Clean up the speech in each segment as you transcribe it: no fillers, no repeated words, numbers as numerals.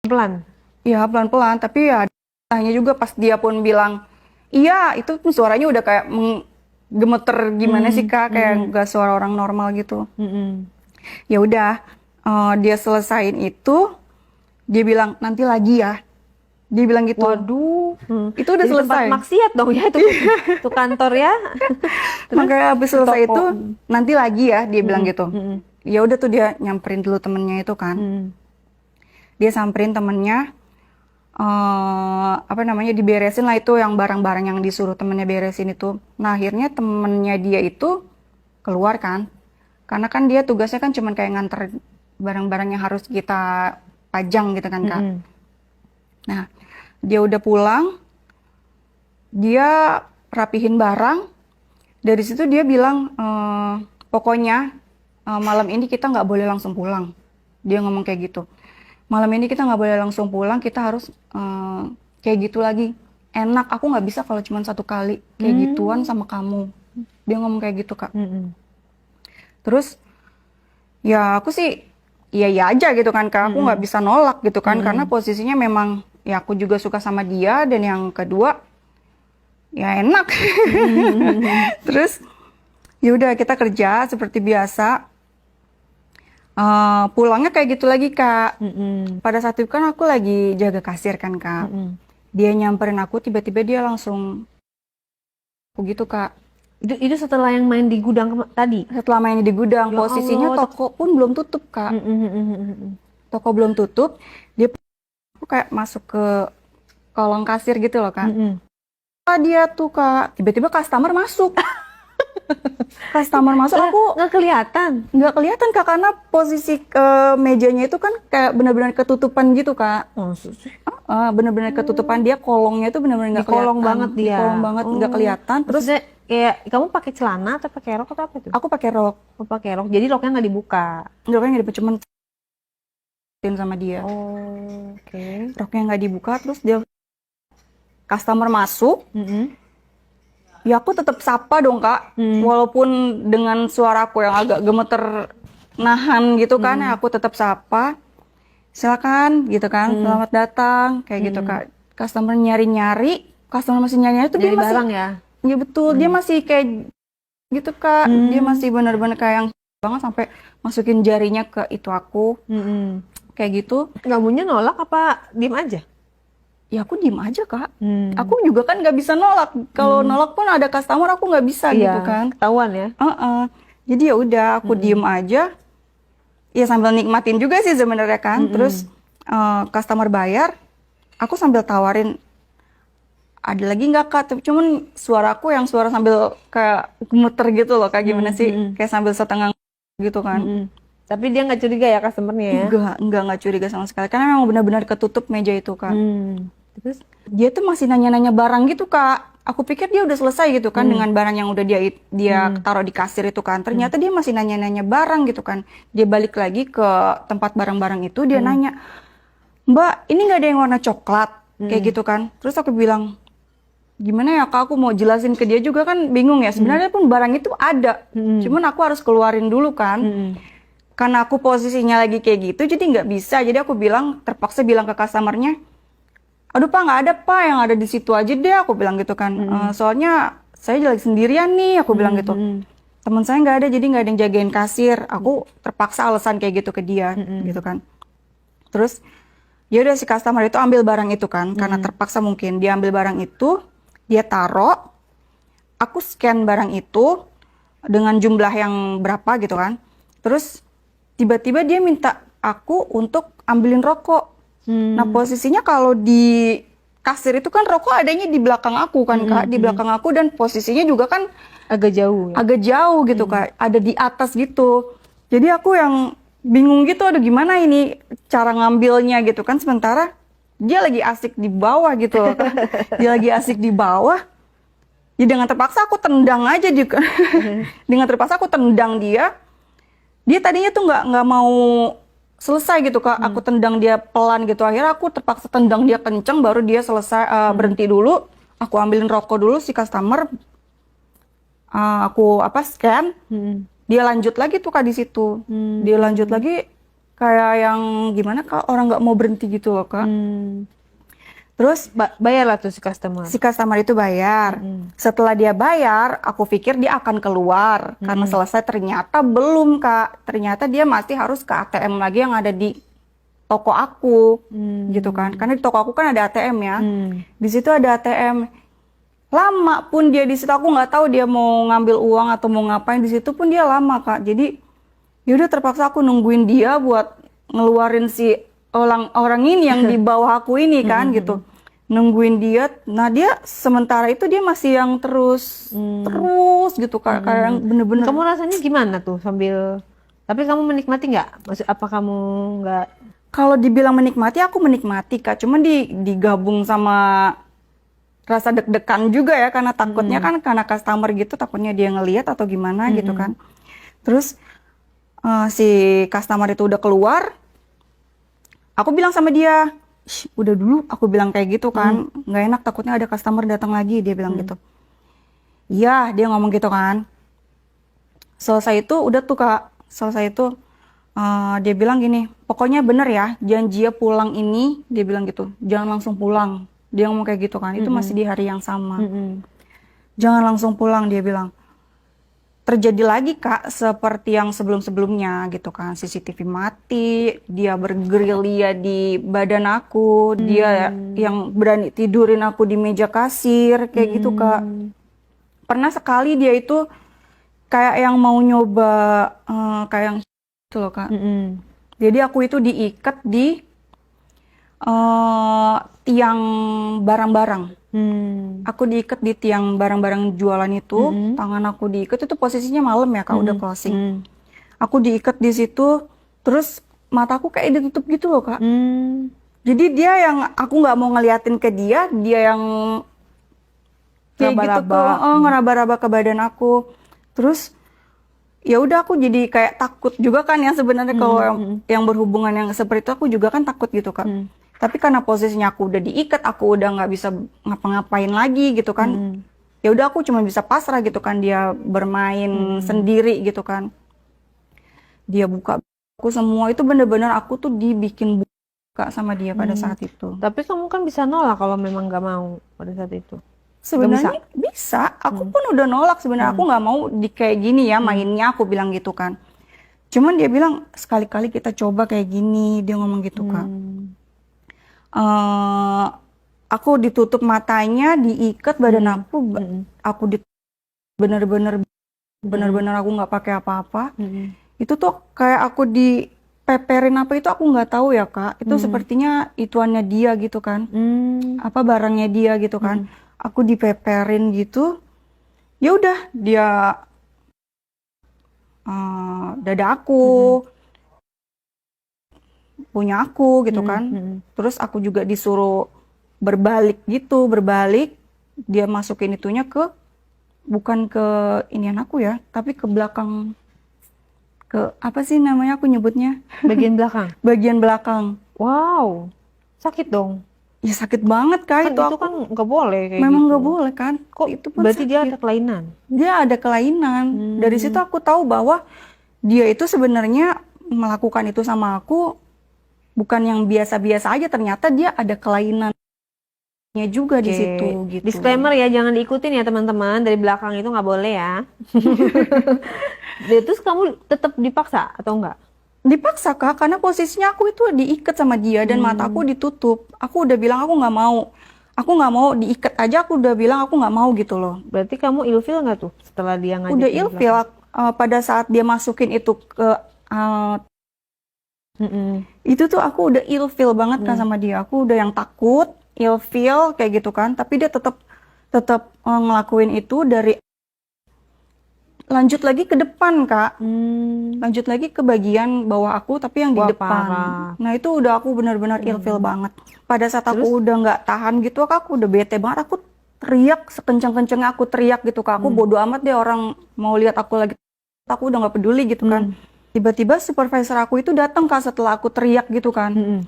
Pelan. Ya pelan-pelan, tapi ya hanya juga pas dia pun bilang iya, itu pun suaranya udah kayak gemeter gimana sih Kak, kayak gak suara orang normal gitu. Ya udah, dia selesain itu, dia bilang nanti lagi ya, dia bilang gitu. Waduh. Itu udah Jadi tempat selesai. maksiat dong ya itu kantor ya. Terus Makanya habis selesai toko. itu nanti lagi ya, dia bilang gitu. Mm-mm. Ya udah tuh dia nyamperin dulu temennya itu kan. Dia samperin temennya, apa namanya, diberesin lah itu yang barang-barang yang disuruh temennya beresin itu. Nah akhirnya temennya dia itu keluar kan, karena kan dia tugasnya kan cuman kayak nganter barang-barang yang harus kita pajang gitu kan Kak. Nah dia udah pulang, dia rapihin barang, dari situ dia bilang, pokoknya malam ini kita nggak boleh langsung pulang. Dia ngomong kayak gitu. Malam ini kita nggak boleh langsung pulang, kita harus kayak gitu lagi. Enak, aku nggak bisa kalau cuma satu kali kayak gituan sama kamu. Dia ngomong kayak gitu Kak. Terus ya aku sih iya aja gitu kan Kak. Aku nggak bisa nolak gitu kan, karena posisinya memang ya aku juga suka sama dia, dan yang kedua ya enak. Terus ya udah kita kerja seperti biasa. Pulangnya kayak gitu lagi Kak. Pada saat itu kan aku lagi jaga kasir kan Kak. Dia nyamperin aku, tiba-tiba dia langsung begitu Kak. Itu setelah yang main di gudang tadi. Setelah main di gudang, Ya posisinya Allah. toko pun belum tutup Kak. Toko belum tutup, dia aku kayak masuk ke kolong kasir gitu loh Kak. Dia tuh Kak, tiba-tiba customer masuk. Customer masuk, aku Nggak kelihatan. nggak kelihatan Kak, karena posisi mejanya itu kan kayak benar-benar ketutupan gitu Kak. Benar-benar ketutupan, dia kolongnya itu benar-benar nggak kelihatan. Kolong banget Di dia. kolong banget, nggak kelihatan. Terus Maksudnya kayak kamu pakai celana atau pakai rok atau apa tuh? aku pakai rok, Oh, pakai rok. Jadi roknya nggak dibuka. roknya nggak dibuka, cuman sama dia. Oh, oke. Roknya nggak dibuka, terus dia customer masuk. Ya aku tetap sapa dong Kak, walaupun dengan suaraku yang agak gemeter nahan gitu kan, ya aku tetap sapa. Silakan gitu kan, selamat datang kayak gitu Kak. Customer nyari-nyari, customer masih nyari-nyari tuh dia Jadi masih, barang ya. ya betul, dia masih kayak gitu Kak. Dia masih benar-benar kayak yang banget sampai masukin jarinya ke itu aku, kayak gitu. Kamunya nolak apa diem aja? Ya aku diem aja Kak. Aku juga kan nggak bisa nolak. Kalau nolak pun ada customer, aku nggak bisa gitu kan. Ketahuan ya. Jadi ya udah aku diem aja. Ya sambil nikmatin juga sih sebenarnya kan. Terus customer bayar, aku sambil tawarin, ada lagi nggak Kak? Tapi cuman suaraku yang suara sambil kayak gemeter gitu loh Kak. Gimana sih? Kayak sambil setengah gitu kan. Tapi dia nggak curiga ya customernya ya? Enggak curiga sama sekali. Karena memang benar-benar ketutup meja itu Kak. Terus dia tuh masih nanya-nanya barang gitu Kak. Aku pikir dia udah selesai gitu kan dengan barang yang udah dia taruh di kasir itu kan. Ternyata dia masih nanya-nanya barang gitu kan. Dia balik lagi ke tempat barang-barang itu, dia nanya, Mbak, ini nggak ada yang warna coklat? Kayak gitu kan. Terus aku bilang, gimana ya Kak, aku mau jelasin ke dia juga kan bingung ya. Sebenarnya pun barang itu ada. Cuman aku harus keluarin dulu kan. Karena aku posisinya lagi kayak gitu, jadi nggak bisa. Jadi aku terpaksa bilang ke customernya, aduh Pak, nggak ada Pak, yang ada di situ aja deh, aku bilang gitu kan. Soalnya saya lagi sendirian nih, aku bilang gitu. Teman saya nggak ada, jadi nggak ada yang jagain kasir. Aku terpaksa alasan kayak gitu ke dia, gitu kan. Terus ya udah si customer itu ambil barang itu kan, karena terpaksa mungkin dia ambil barang itu, dia taruh. Aku scan barang itu dengan jumlah yang berapa gitu kan. Terus tiba-tiba dia minta aku untuk ambilin rokok. Nah posisinya kalau di kasir itu kan rokok adanya di belakang aku kan Kak, di belakang aku, dan posisinya juga kan Agak jauh ya? agak jauh gitu Kak, ada di atas gitu. Jadi aku yang bingung gitu, aduh gimana ini cara ngambilnya gitu kan, sementara dia lagi asik di bawah gitu loh kan. Dia lagi asik di bawah. Ya dengan terpaksa aku tendang aja juga. Dengan terpaksa aku tendang dia. Dia tadinya tuh nggak mau selesai gitu Kak, aku tendang dia pelan gitu. Akhirnya aku terpaksa tendang dia kenceng, baru dia selesai, berhenti dulu. Aku ambilin rokok dulu si customer, aku scan. Dia lanjut lagi tuh Kak di situ. Dia lanjut lagi, kayak yang gimana Kak, orang nggak mau berhenti gitu loh Kak. Terus Bayar lah tuh si customer. si customer itu bayar. Setelah dia bayar, aku pikir dia akan keluar karena selesai. Ternyata belum Kak. Ternyata dia masih harus ke ATM lagi yang ada di toko aku, gitu kan. Karena di toko aku kan ada ATM ya. Di situ ada ATM. Lama pun dia di situ, aku nggak tahu dia mau ngambil uang atau mau ngapain. Di situ pun dia lama Kak. Jadi yaudah terpaksa aku nungguin dia buat ngeluarin si orang ini yang di bawah aku ini kan gitu. Nungguin dia. Nah dia sementara itu dia masih yang terus gitu kayak yang bener-bener. Kamu rasanya gimana tuh sambil, tapi kamu menikmati nggak? Maksud apa kamu nggak? Kalau dibilang menikmati, aku menikmati Kak. Cuman digabung sama rasa deg-degan juga ya, karena takutnya kan karena customer gitu, takutnya dia ngelihat atau gimana gitu kan. Terus si customer itu udah keluar, aku bilang sama dia, "Shh, udah dulu," aku bilang kayak gitu kan, nggak enak takutnya ada customer datang lagi, dia bilang gitu. Iya, dia ngomong gitu kan. Selesai itu udah tuh Kak, selesai itu dia bilang gini, pokoknya bener ya, janji ya pulang ini, dia bilang gitu, jangan langsung pulang. Dia ngomong kayak gitu kan, itu masih di hari yang sama. Jangan langsung pulang, dia bilang. Terjadi lagi Kak, seperti yang sebelum-sebelumnya gitu kan, CCTV mati, dia bergerilya di badan aku, dia yang berani tidurin aku di meja kasir, kayak gitu Kak. Pernah sekali dia itu kayak yang mau nyoba kayak yang itu loh Kak. Jadi aku itu diikat di tiang barang-barang. Aku diikat di tiang barang-barang jualan itu, tangan aku diikat itu posisinya malam ya Kak, udah closing. Aku diikat di situ, terus mataku kayak ditutup gitu loh Kak. Jadi dia yang aku nggak mau ngeliatin ke dia, dia yang kayak gitu tuh, ngeraba-raba ke badan aku. Terus ya udah aku jadi kayak takut juga kan ya sebenarnya kalau yang berhubungan yang seperti itu aku juga kan takut gitu Kak. Tapi karena posisinya aku udah diikat, aku udah nggak bisa ngapa-ngapain lagi gitu kan. Ya udah aku cuma bisa pasrah gitu kan, dia bermain sendiri gitu kan. Dia buka aku semua itu bener-bener aku tuh dibikin buka sama dia pada saat itu. Tapi kamu kan bisa nolak kalau memang nggak mau pada saat itu. Sebenarnya bisa. Aku pun udah nolak sebenarnya. Aku nggak mau di kayak gini ya mainnya, aku bilang gitu kan. Cuman dia bilang sekali-kali kita coba kayak gini, dia ngomong gitu Kak. Aku ditutup matanya, diikat badan aku bener-bener aku nggak pakai apa-apa. Itu tuh kayak aku dipeperin apa itu aku nggak tahu ya Kak. Itu sepertinya ituannya dia gitu kan. Apa barangnya dia gitu kan. Aku dipeperin gitu. Ya udah dia dada aku, punya aku gitu kan. Terus aku juga disuruh berbalik gitu, berbalik. Dia masukin itunya bukan ke inian aku ya, tapi ke belakang, ke apa sih namanya aku nyebutnya? Bagian belakang. Bagian belakang. Wow, sakit dong. Ya sakit banget Kak, Kan itu itu kan nggak boleh kayak memang gitu. nggak boleh kan. Kok itu pun berarti dia sakit. ada kelainan? Dia ada kelainan. Dari situ aku tahu bahwa dia itu sebenarnya melakukan itu sama aku bukan yang biasa-biasa aja, ternyata dia ada kelainannya juga di situ gitu. Disclaimer ya, jangan diikutin ya teman-teman, dari belakang itu nggak boleh ya. Terus kamu tetap dipaksa atau enggak? Dipaksa Kak, karena posisinya aku itu diikat sama dia dan mata aku ditutup. Aku udah bilang aku nggak mau. Aku nggak mau diikat aja, aku udah bilang aku nggak mau gitu loh. Berarti kamu ilfil nggak tuh setelah dia ngajakin? Udah ilfil pada saat dia masukin itu ke itu tuh aku udah ilfil banget kan sama dia. Aku udah yang takut, ilfil kayak gitu kan. Tapi dia tetap ngelakuin itu dari lanjut lagi ke depan Kak. Lanjut lagi ke bagian bawah aku tapi yang di depan. Parah. Nah itu udah aku benar-benar ilfil banget. Pada saat aku udah nggak tahan gitu Kak, aku udah bete banget. Aku teriak sekencang-kencangnya, aku teriak gitu Kak. Aku bodo amat deh orang mau lihat aku lagi. Aku udah nggak peduli gitu kan. Tiba-tiba supervisor aku itu datang Kak setelah aku teriak gitu kan.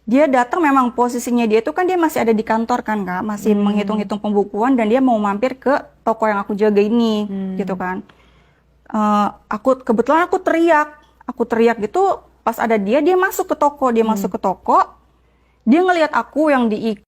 Dia datang, memang posisinya dia itu kan dia masih ada di kantor kan Kak, masih menghitung-hitung pembukuan dan dia mau mampir ke toko yang aku jaga ini gitu kan. Kebetulan aku teriak gitu Pas ada dia masuk ke toko, dia ngelihat aku yang di